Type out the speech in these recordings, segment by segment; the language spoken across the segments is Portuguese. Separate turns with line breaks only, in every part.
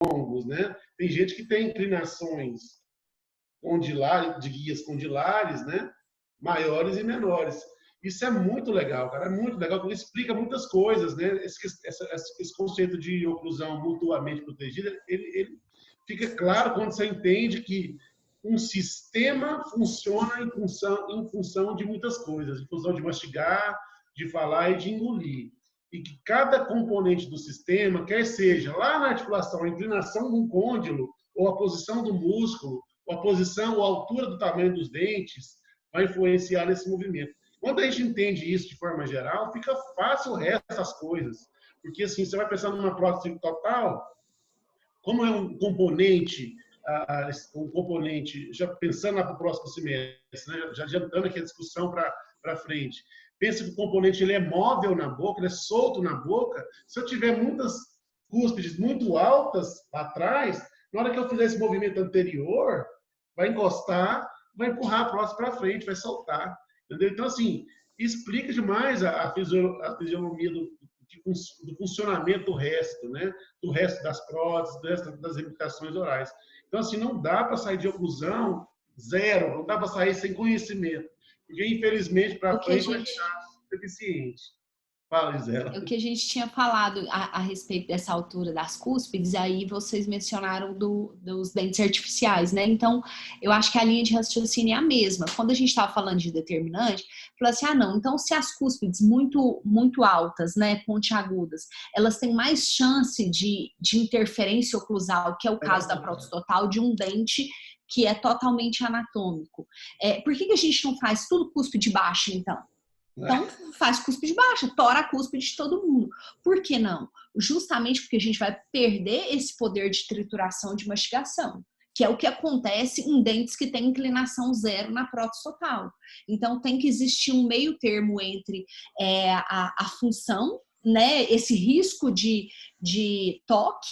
longos, né? Tem gente que tem inclinações condilares, de guias condilares, né? Maiores e menores. Isso é muito legal, cara. É muito legal, porque explica muitas coisas, né? Esse conceito de oclusão mutuamente protegida, ele fica claro quando você entende que um sistema funciona em função de muitas coisas, em função de mastigar, de falar e de engolir. E que cada componente do sistema, quer seja lá na articulação, a inclinação do côndilo, ou a posição do músculo, ou a posição ou a altura do tamanho dos dentes, vai influenciar nesse movimento. Quando a gente entende isso de forma geral, fica fácil o resto das coisas. Porque assim, você vai pensar numa prótese total, como é um componente, já pensando lá para o próximo semestre, né? Já adiantando aqui a discussão para frente, pensa que o componente ele é móvel na boca, ele é solto na boca. Se eu tiver muitas cúspides muito altas atrás, na hora que eu fizer esse movimento anterior, vai encostar, vai empurrar a prótese para frente, vai soltar. Entendeu? Então, assim, explica demais a fisionomia do funcionamento do resto, né? Do resto das próteses, do resto das reivindicações orais. Então, assim, não dá para sair de oclusão zero, não dá para sair sem conhecimento, porque, infelizmente, para frente vai ficar deficiente. Fala, Gisela.
É o que a gente tinha falado a respeito dessa altura das cúspides, aí vocês mencionaram dos dentes artificiais, né? Então, eu acho que a linha de raciocínio é a mesma. Quando a gente estava falando de determinante, falou assim, não, então se as cúspides muito, muito altas, né, pontiagudas, elas têm mais chance de interferência oclusal, que é o caso da prótese total, de um dente que é totalmente anatômico. Por que a gente não faz tudo cúspide baixa, então? Então, faz cúspide baixa, tora a cúspide de todo mundo. Por que não? Justamente porque a gente vai perder esse poder de trituração, de mastigação, que é o que acontece em dentes que têm inclinação zero na prótese total. Então, tem que existir um meio termo entre a função, né, esse risco de toque,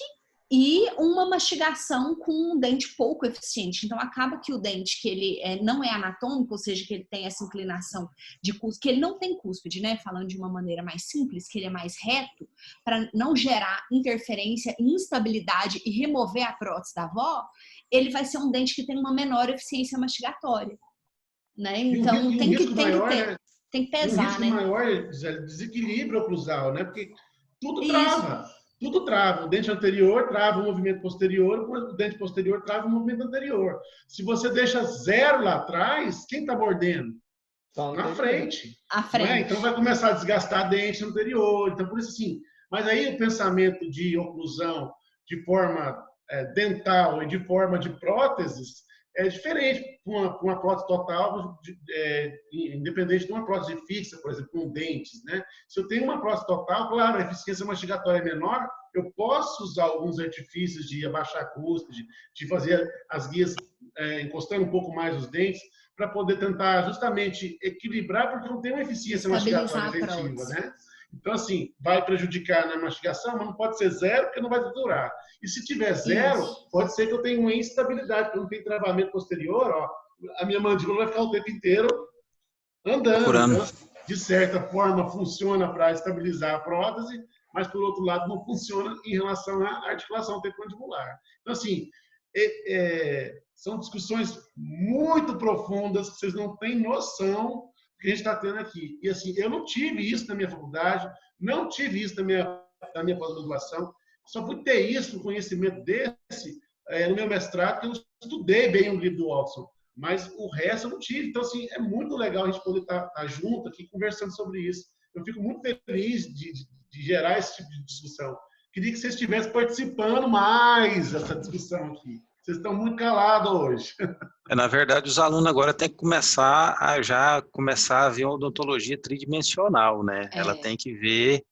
e uma mastigação com um dente pouco eficiente. Então, acaba que o dente que ele não é anatômico, ou seja, que ele tem essa inclinação de cúspide, que ele não tem cúspide, né? Falando de uma maneira mais simples, que ele é mais reto, para não gerar interferência, instabilidade e remover a prótese da avó, ele vai ser um dente que tem uma menor eficiência mastigatória, né? Então, tem que pesar, né?
Maior, desequilíbrio oclusal, né? Porque tudo trava. Isso. Tudo trava. O dente anterior trava o movimento posterior, o dente posterior trava o movimento anterior. Se você deixa zero lá atrás, quem está mordendo? Na frente. Né? Então vai começar a desgastar dente anterior. Então, por isso assim. Mas aí o pensamento de oclusão de forma dental e de forma de próteses é diferente para uma prótese total, independente de uma prótese fixa, por exemplo, com dentes, né? Se eu tenho uma prótese total, claro, a eficiência mastigatória é menor, eu posso usar alguns artifícios de abaixar a cúspide, de fazer as guias encostando um pouco mais os dentes, para poder tentar justamente equilibrar, porque não tem uma eficiência mastigatória efetiva, né? Então, assim, vai prejudicar na mastigação, mas não pode ser zero, porque não vai durar. E se tiver zero, pode ser que eu tenha uma instabilidade, porque não tem travamento posterior, ó, a minha mandíbula vai ficar o tempo inteiro andando. Então, de certa forma, funciona para estabilizar a prótese, mas, por outro lado, não funciona em relação à articulação temporomandibular. Então, assim, são discussões muito profundas, que vocês não têm noção que a gente está tendo aqui. E assim, eu não tive isso na minha faculdade, não tive isso na minha pós-graduação, só fui ter isso, um conhecimento desse, no meu mestrado, que eu estudei bem o livro do Watson, mas o resto eu não tive. Então, assim, é muito legal a gente poder estar junto aqui conversando sobre isso. Eu fico muito feliz de gerar esse tipo de discussão. Queria que vocês estivessem participando mais dessa discussão aqui. Vocês estão muito calados hoje.
Na verdade, os alunos agora têm que começar a ver a odontologia tridimensional, né? Ela tem que ver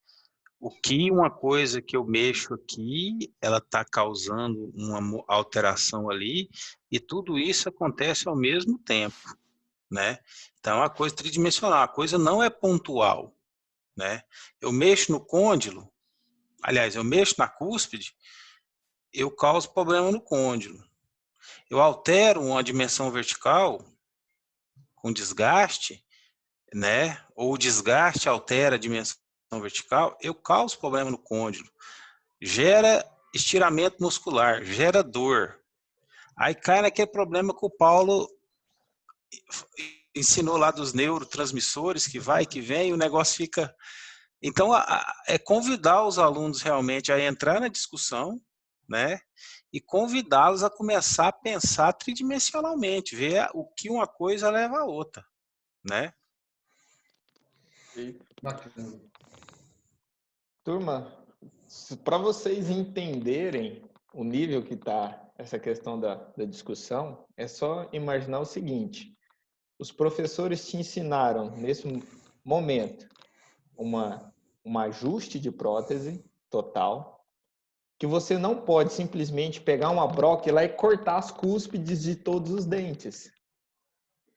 o que uma coisa que eu mexo aqui, ela está causando uma alteração ali, e tudo isso acontece ao mesmo tempo, né? Então, é uma coisa tridimensional, a coisa não é pontual, né? Eu mexo no côndilo, aliás, eu mexo na cúspide, eu causo problema no côndilo. Eu altero uma dimensão vertical com desgaste, né? Ou o desgaste altera a dimensão vertical, eu causo problema no côndilo. Gera estiramento muscular, gera dor. Aí cai naquele problema que o Paulo ensinou lá dos neurotransmissores, que vai, que vem, o negócio fica... Então, é convidar os alunos realmente a entrar na discussão, né? E convidá-los a começar a pensar tridimensionalmente, ver o que uma coisa leva a outra, né?
Bacana.
Turma, para vocês entenderem o nível que está essa questão da discussão, é só imaginar o seguinte: os professores te ensinaram, nesse momento, um ajuste de prótese total, que você não pode simplesmente pegar uma broca e ir lá e cortar as cúspides de todos os dentes.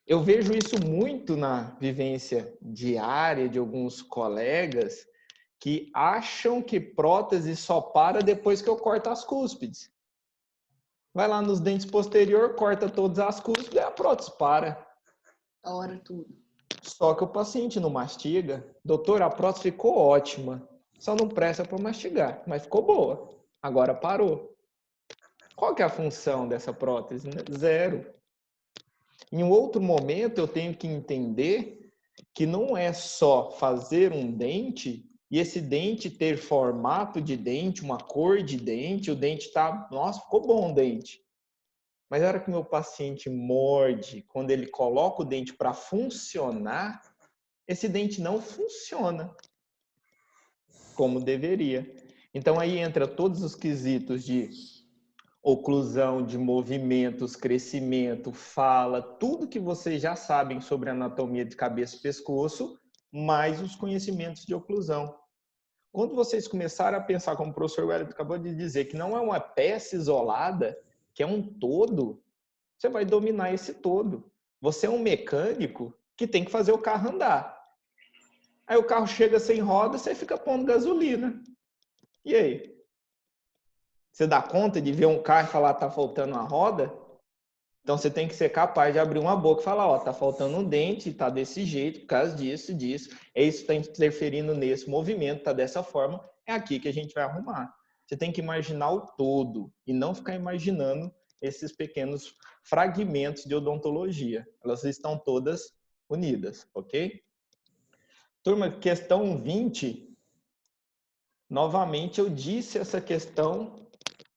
Eu vejo isso muito na vivência diária de alguns colegas que acham que prótese só para depois que eu corto as cúspides. Vai lá nos dentes posterior, corta todas as cúspides e a prótese para.
Ora tudo.
Só que o paciente não mastiga. Doutor, a prótese ficou ótima. Só não presta para mastigar, mas ficou boa. Agora parou. Qual que é a função dessa prótese? Zero. Em um outro momento, eu tenho que entender que não é só fazer um dente e esse dente ter formato de dente, uma cor de dente, o dente tá, nossa, ficou bom o dente. Mas na hora que meu paciente morde, quando ele coloca o dente para funcionar, esse dente não funciona como deveria. Então aí entra todos os quesitos de oclusão, de movimentos, crescimento, fala, tudo que vocês já sabem sobre anatomia de cabeça e pescoço, mais os conhecimentos de oclusão. Quando vocês começarem a pensar, como o professor Wellington acabou de dizer, que não é uma peça isolada, que é um todo, você vai dominar esse todo. Você é um mecânico que tem que fazer o carro andar. Aí o carro chega sem roda, você fica pondo gasolina. E aí? Você dá conta de ver um carro e falar tá faltando uma roda? Então você tem que ser capaz de abrir uma boca e falar, ó, tá faltando um dente, tá desse jeito, por causa disso, disso. É isso que tá interferindo nesse movimento, tá dessa forma. É aqui que a gente vai arrumar. Você tem que imaginar o todo e não ficar imaginando esses pequenos fragmentos de odontologia. Elas estão todas unidas, ok? Turma, questão 20. Novamente eu disse essa questão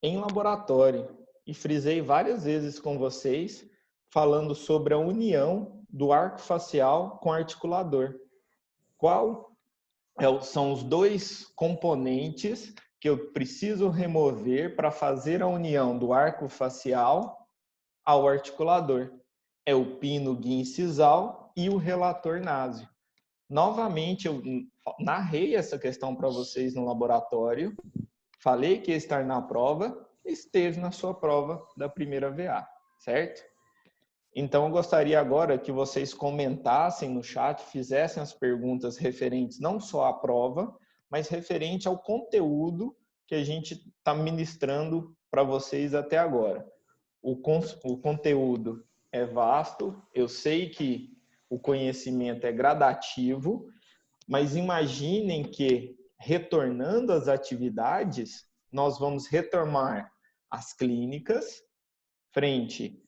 em laboratório e frisei várias vezes com vocês falando sobre a união do arco facial com o articulador. Qual são os dois componentes que eu preciso remover para fazer a união do arco facial ao articulador? É o pino guincisal e o relator náseo. Novamente, eu narrei essa questão para vocês no laboratório, falei que ia estar na prova, esteve na sua prova da primeira VA, certo? Então, eu gostaria agora que vocês comentassem no chat, fizessem as perguntas referentes não só à prova, mas referente ao conteúdo que a gente está ministrando para vocês até agora. O conteúdo é vasto, eu sei que o conhecimento é gradativo, mas imaginem que, retornando às atividades, nós vamos retomar as clínicas frente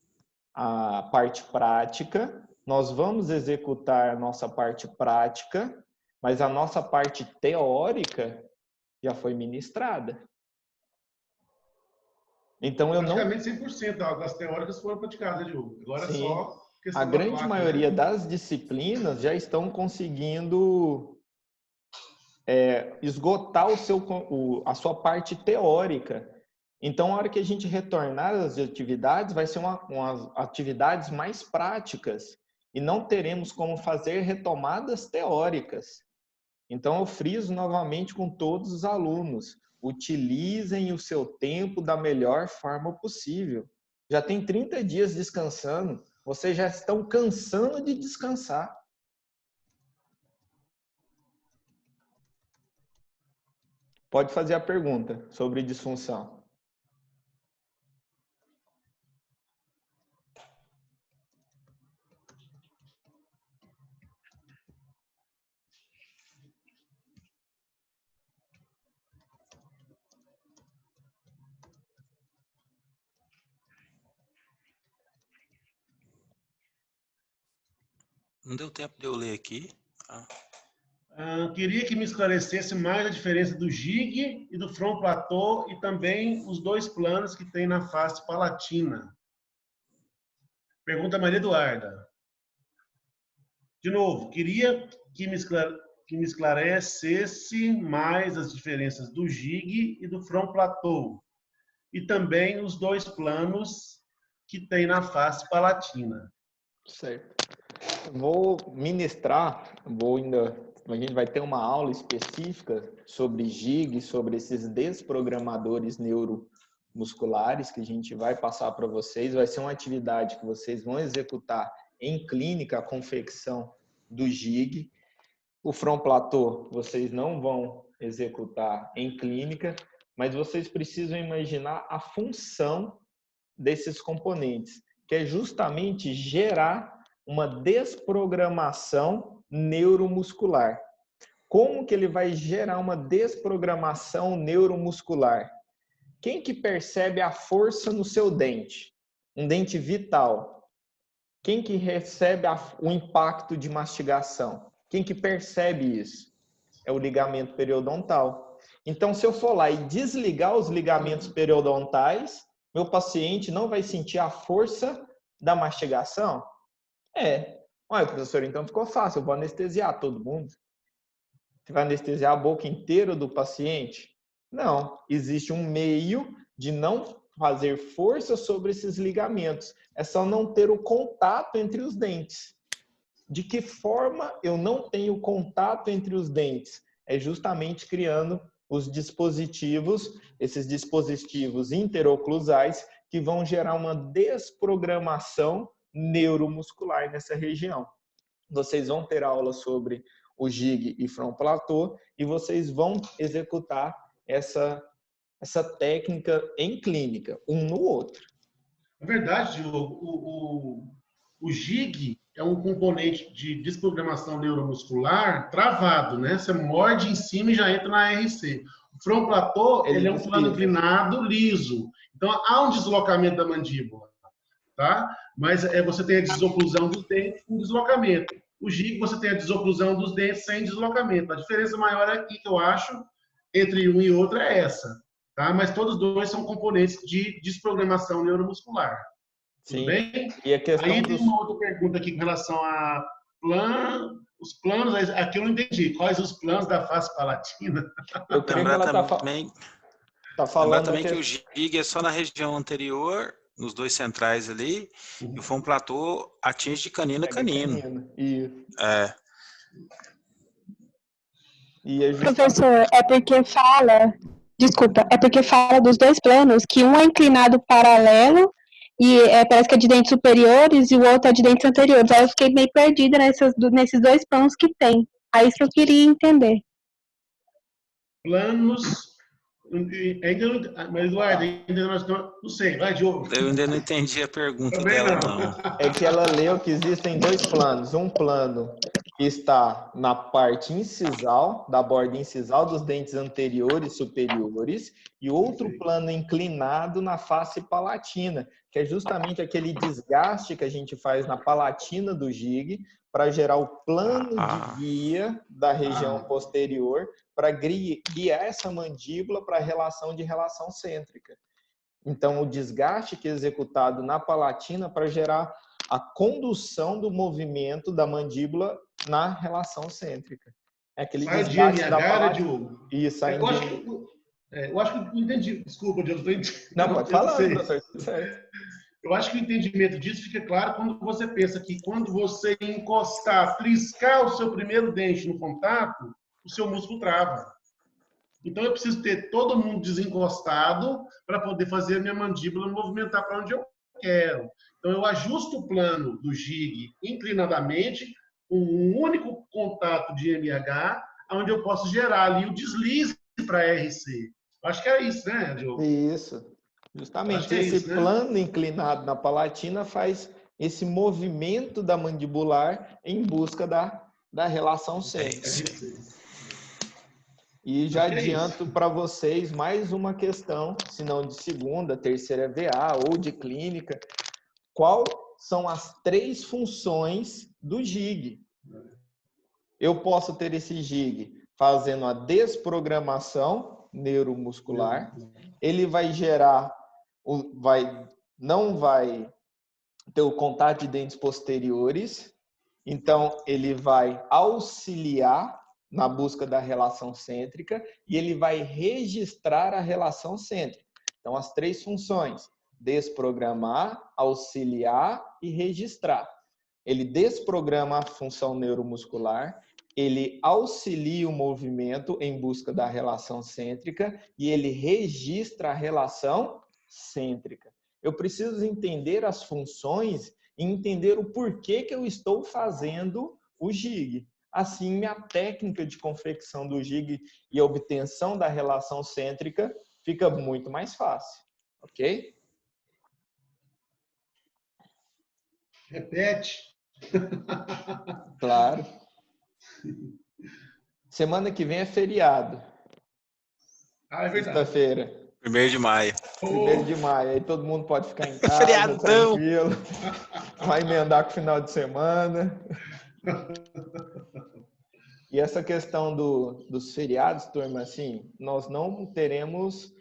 à parte prática, nós vamos executar a nossa parte prática, mas a nossa parte teórica já foi ministrada. Então, eu não...
Praticamente 100% das teóricas foram praticadas, Diogo. Agora é
Sim.
só questão
A
da
grande
placa,
maioria
né?
das disciplinas já estão conseguindo esgotar a sua parte teórica. Então, a hora que a gente retornar às atividades, vai ser umas atividades mais práticas e não teremos como fazer retomadas teóricas. Então, eu friso novamente com todos os alunos. Utilizem o seu tempo da melhor forma possível. Já tem 30 dias descansando, vocês já estão cansando de descansar. Pode fazer a pergunta sobre disfunção.
Não deu tempo de eu ler aqui.
Queria que me esclarecesse mais a diferença do gig e do front platô e também os dois planos que tem na face palatina. Pergunta Maria Eduarda. De novo, queria que me esclarecesse mais as diferenças do gig e do front platô e também os dois planos que tem na face palatina.
Certo. Vou ministrar, a gente vai ter uma aula específica sobre GIG, sobre esses desprogramadores neuromusculares que a gente vai passar para vocês. Vai ser uma atividade que vocês vão executar em clínica, a confecção do GIG. O front platô vocês não vão executar em clínica, mas vocês precisam imaginar a função desses componentes, que é justamente gerar uma desprogramação neuromuscular. Como que ele vai gerar uma desprogramação neuromuscular? Quem que percebe a força no seu dente? Um dente vital. Quem que recebe o impacto de mastigação? Quem que percebe isso? É o ligamento periodontal. Então, se eu for lá e desligar os ligamentos periodontais, meu paciente não vai sentir a força da mastigação? Olha, professor, então ficou fácil, eu vou anestesiar todo mundo. Você vai anestesiar a boca inteira do paciente? Não, existe um meio de não fazer força sobre esses ligamentos. É só não ter o contato entre os dentes. De que forma eu não tenho contato entre os dentes? É justamente criando os dispositivos, esses dispositivos interoclusais, que vão gerar uma desprogramação neuromuscular nessa região. Vocês vão ter aula sobre o GIG e front platô e vocês vão executar essa técnica em clínica, um no outro.
É verdade, Diogo. O GIG é um componente de desprogramação neuromuscular travado, né? Você morde em cima e já entra na RC. O front platô, ele é um plano inclinado liso. Então, há um deslocamento da mandíbula, tá? Mas você tem a desoclusão dos dentes com deslocamento. O GIG, você tem a desoclusão dos dentes sem deslocamento. A diferença maior aqui que eu acho entre um e outro é essa, tá? Mas todos dois são componentes de desprogramação neuromuscular. Tudo
Sim.
bem?
E a questão
Aí tem uma outra pergunta aqui com relação a os planos. Aqui eu não entendi. Quais os planos da face palatina?
Eu creio que ela tá falando
lembrar também que o GIG é só na região anterior, nos dois centrais ali, e o front platô atinge de canino a canino.
Isso.
Professor, é porque fala dos dois planos, que um é inclinado paralelo e parece que é de dentes superiores e o outro é de dentes anteriores. Aí eu fiquei meio perdida nesses dois planos que tem. Aí isso que eu queria entender.
Planos... Mas, Eduardo, ainda não sei. Vai, Diogo.
Eu ainda não entendi a pergunta
Também
dela,
não.
É que ela leu que existem dois planos. Um plano que está na parte incisal, da borda incisal dos dentes anteriores e superiores, e outro plano inclinado na face palatina, que é justamente aquele desgaste que a gente faz na palatina do GIG para gerar o plano de guia da região posterior para guiar essa mandíbula para a relação de relação cêntrica. Então, o desgaste que é executado na palatina para gerar a condução do movimento da mandíbula na relação cêntrica. É aquele desgaste da palatina. Isso, aí.
Eu acho que eu entendi. Desculpa, Deus, eu entendi.
Não, pode falar, professor. Certo.
Eu acho que o entendimento disso fica claro quando você pensa que quando você encostar, triscar o seu primeiro dente no contato, o seu músculo trava. Então, eu preciso ter todo mundo desencostado para poder fazer a minha mandíbula movimentar para onde eu quero. Então, eu ajusto o plano do GIG inclinadamente com um único contato de MH, onde eu posso gerar ali o deslize para a RC. Acho que é isso, né, Diogo?
Isso. Justamente esse plano inclinado na palatina faz esse movimento da mandibular em busca da relação cêntrica. E já adianto para vocês mais uma questão, se não de segunda, terceira VA ou de clínica. Qual são as 3 funções do GIG. Eu posso ter esse GIG fazendo a desprogramação neuromuscular. Ele vai gerar, não vai ter o contato de dentes posteriores. Então, ele vai auxiliar na busca da relação cêntrica e ele vai registrar a relação cêntrica. Então, as 3 funções: desprogramar, auxiliar e registrar. Ele desprograma a função neuromuscular, ele auxilia o movimento em busca da relação cêntrica e ele registra a relação cêntrica. Eu preciso entender as funções e entender o porquê que eu estou fazendo o GIG. Assim, minha técnica de confecção do GIG e a obtenção da relação cêntrica fica muito mais fácil. Ok?
Repete.
Claro. Semana que vem é feriado.
Ah, é verdade.
Sexta-feira.
1º de maio.
1º de maio. Aí todo mundo pode ficar em casa,
Feriadão.
tranquilo. Vai emendar com o final de semana. E essa questão dos feriados, turma, assim, nós não teremos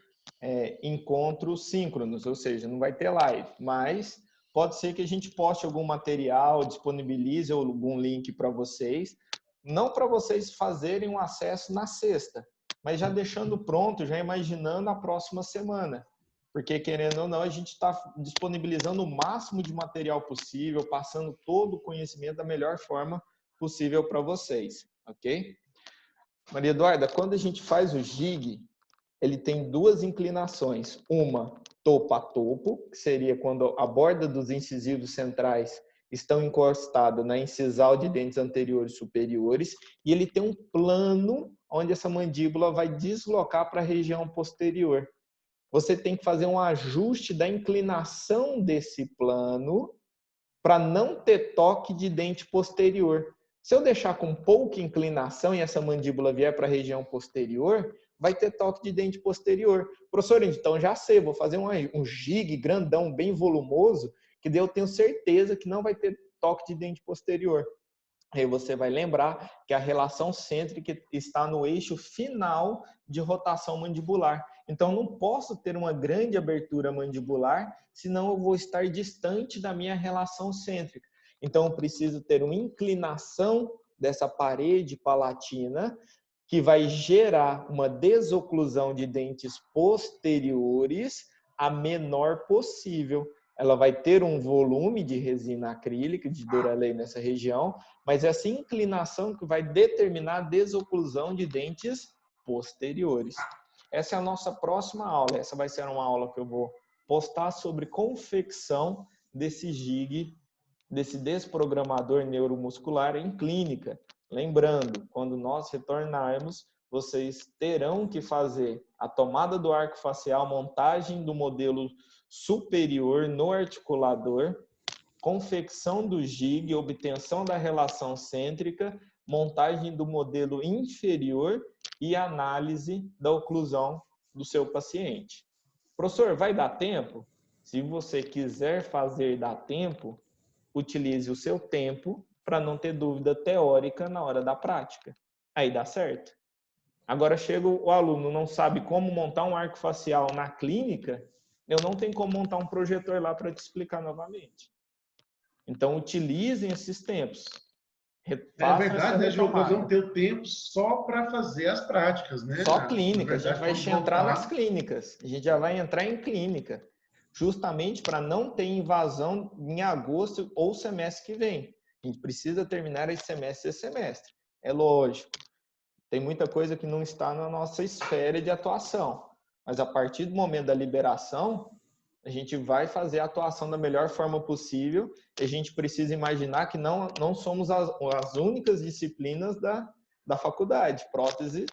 encontros síncronos, ou seja, não vai ter live, mas pode ser que a gente poste algum material, disponibilize algum link para vocês, não para vocês fazerem um acesso na sexta, mas já deixando pronto, já imaginando a próxima semana. Porque, querendo ou não, a gente está disponibilizando o máximo de material possível, passando todo o conhecimento da melhor forma possível para vocês, ok? Maria Eduarda, quando a gente faz o GIG, ele tem 2 inclinações. Uma, topo a topo, que seria quando a borda dos incisivos centrais estão encostadas na incisal de dentes anteriores e superiores, e ele tem um plano onde essa mandíbula vai deslocar para a região posterior. Você tem que fazer um ajuste da inclinação desse plano para não ter toque de dente posterior. Se eu deixar com pouca inclinação e essa mandíbula vier para a região posterior, vai ter toque de dente posterior. Professor, então já sei, vou fazer um GIG grandão, bem volumoso, que daí eu tenho certeza que não vai ter toque de dente posterior. Aí você vai lembrar que a relação cêntrica está no eixo final de rotação mandibular. Então, eu não posso ter uma grande abertura mandibular, senão eu vou estar distante da minha relação cêntrica. Então, eu preciso ter uma inclinação dessa parede palatina que vai gerar uma desoclusão de dentes posteriores a menor possível. Ela vai ter um volume de resina acrílica, de Duralay nessa região, mas essa inclinação que vai determinar a desoclusão de dentes posteriores. Essa é a nossa próxima aula. Essa vai ser uma aula que eu vou postar sobre confecção desse GIG, desse desprogramador neuromuscular em clínica. Lembrando, quando nós retornarmos, vocês terão que fazer a tomada do arco facial, montagem do modelo superior no articulador, confecção do GIG, obtenção da relação cêntrica, montagem do modelo inferior e análise da oclusão do seu paciente. Professor, vai dar tempo? Se você quiser fazer dar tempo, utilize o seu tempo para não ter dúvida teórica na hora da prática. Aí dá certo. Agora chega o aluno, não sabe como montar um arco facial na clínica, eu não tenho como montar um projetor lá para te explicar novamente. Então, utilizem esses tempos.
É verdade, né, João? Nós vamos ter o tempo só para fazer as práticas, né?
Só clínica, a gente vai entrar nas clínicas. A gente já vai entrar em clínica. Justamente para não ter invasão em agosto ou semestre que vem. A gente precisa terminar esse semestre. É lógico. Tem muita coisa que não está na nossa esfera de atuação. Mas a partir do momento da liberação, a gente vai fazer a atuação da melhor forma possível. E a gente precisa imaginar que não somos as únicas disciplinas da faculdade. Prótese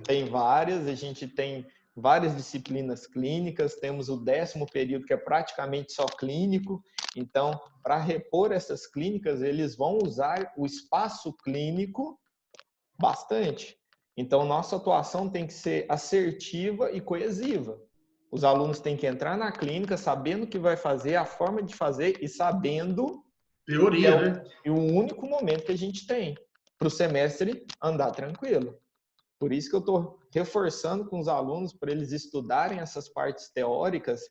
tem várias, a gente tem várias disciplinas clínicas, temos o 10º período que é praticamente só clínico. Então, para repor essas clínicas, eles vão usar o espaço clínico bastante. Então, nossa atuação tem que ser assertiva e coesiva. Os alunos têm que entrar na clínica sabendo o que vai fazer, a forma de fazer e sabendo
Teoria, né?
E o único momento que a gente tem para o semestre andar tranquilo. Por isso que eu estou reforçando com os alunos para eles estudarem essas partes teóricas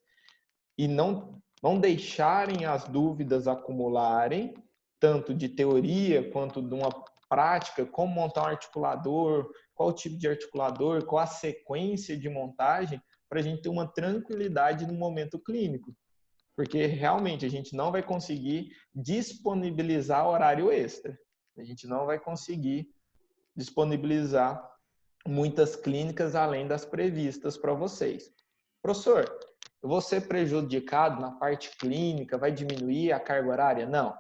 e não deixarem as dúvidas acumularem, tanto de teoria quanto de uma prática, como montar um articulador, qual tipo de articulador, qual a sequência de montagem, para a gente ter uma tranquilidade no momento clínico. Porque realmente a gente não vai conseguir disponibilizar horário extra. A gente não vai conseguir disponibilizar muitas clínicas além das previstas para vocês. Professor, eu vou ser prejudicado na parte clínica, vai diminuir a carga horária? Não.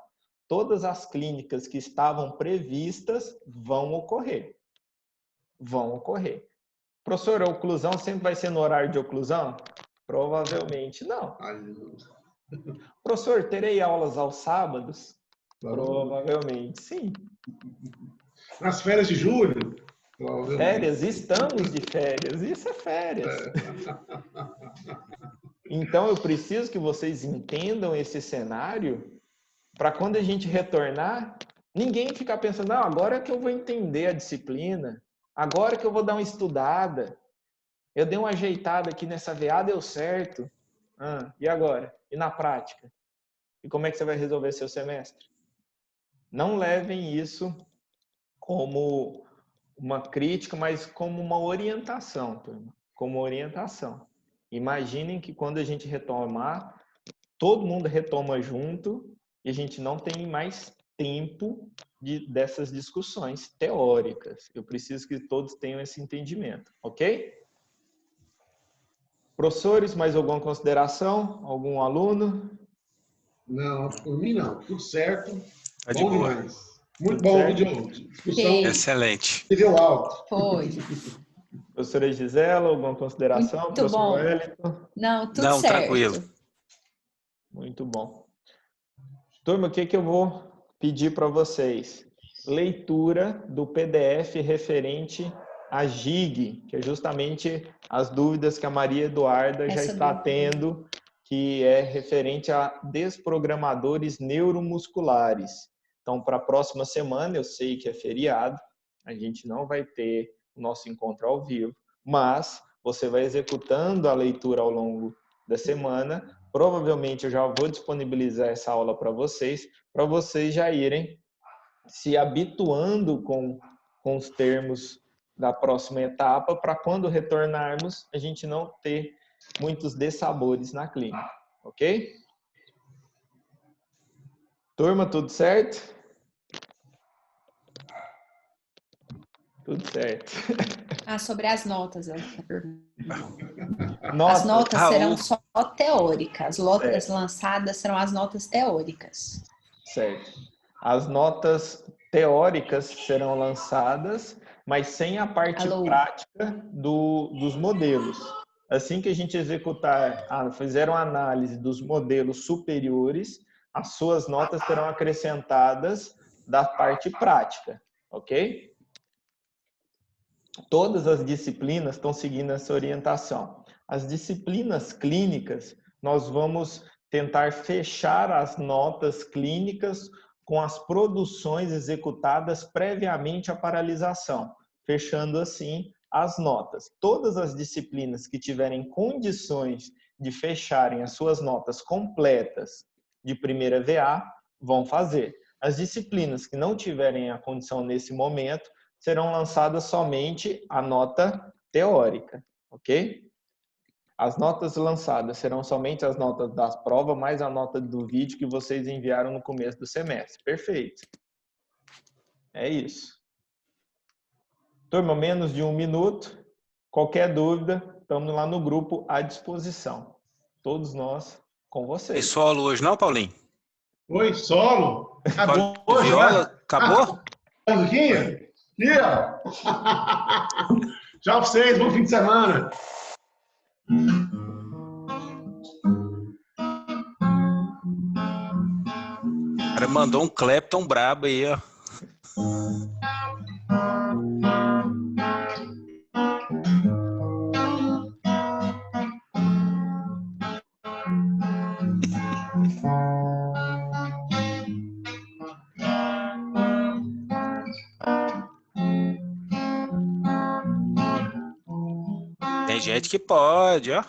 Todas as clínicas que estavam previstas vão ocorrer. Vão ocorrer. Professor, a oclusão sempre vai ser no horário de oclusão? Provavelmente não. Professor, terei aulas aos sábados? Provavelmente sim.
Nas férias de julho?
Férias, estamos de férias, isso é férias. Então eu preciso que vocês entendam esse cenário para quando a gente retornar, ninguém ficar pensando, não, agora que eu vou entender a disciplina, agora que eu vou dar uma estudada, eu dei uma ajeitada aqui nessa VA, deu certo. E agora? E na prática? E como é que você vai resolver seu semestre? Não levem isso como uma crítica, mas como uma orientação, turma. Como orientação. Imaginem que quando a gente retomar, todo mundo retoma junto e a gente não tem mais tempo dessas discussões teóricas. Eu preciso que todos tenham esse entendimento, ok? Professores, mais alguma consideração? Algum aluno?
Não, por mim não. Tudo certo.
Tá de
Bom
boa.
demais. Muito
Tudo
bom,
certo?
Diogo. Discussão
Sim.
Excelente.
nível alto.
Foi.
Professora Gisela, alguma consideração?
Muito
Professor
bom.
Wellington?
Não, tudo
Não,
certo.
tranquilo.
Muito bom. Turma, o que eu vou pedir para vocês? Leitura do PDF referente a GIG, que é justamente as dúvidas que a Maria Eduarda já está tendo, que é referente a desprogramadores neuromusculares. Então, para a próxima semana, eu sei que é feriado, a gente não vai ter o nosso encontro ao vivo, mas você vai executando a leitura ao longo da semana. Provavelmente eu já vou disponibilizar essa aula para vocês já irem se habituando com os termos da próxima etapa, para quando retornarmos, a gente não ter muitos dessabores na clínica, ok? Turma, tudo certo? Tudo certo.
Sobre as notas, ela está perguntando.
Notas.
As notas
Raul.
serão só teóricas. As notas lançadas serão as notas teóricas.
Certo. As notas teóricas serão lançadas, mas sem a parte prática dos modelos. Assim que a gente executar, fizeram análise dos modelos superiores, as suas notas serão acrescentadas da parte prática, ok? Todas as disciplinas estão seguindo essa orientação. As disciplinas clínicas, nós vamos tentar fechar as notas clínicas com as produções executadas previamente à paralisação, fechando assim as notas. Todas as disciplinas que tiverem condições de fecharem as suas notas completas de primeira VA vão fazer. As disciplinas que não tiverem a condição nesse momento serão lançadas somente a nota teórica, ok? As notas lançadas serão somente as notas das provas, mais a nota do vídeo que vocês enviaram no começo do semestre. Perfeito. É isso. Turma, menos de 1 minuto. Qualquer dúvida, estamos lá no grupo à disposição. Todos nós com vocês.
E solo hoje não, Paulinho?
Oi, solo. Acabou hoje,
Viola,
né?
acabou?
Musiquinha? Aqui, ó. Tchau pra vocês, bom fim de semana.
O cara mandou um Clapton brabo aí, ó. Tem gente que pode, ó.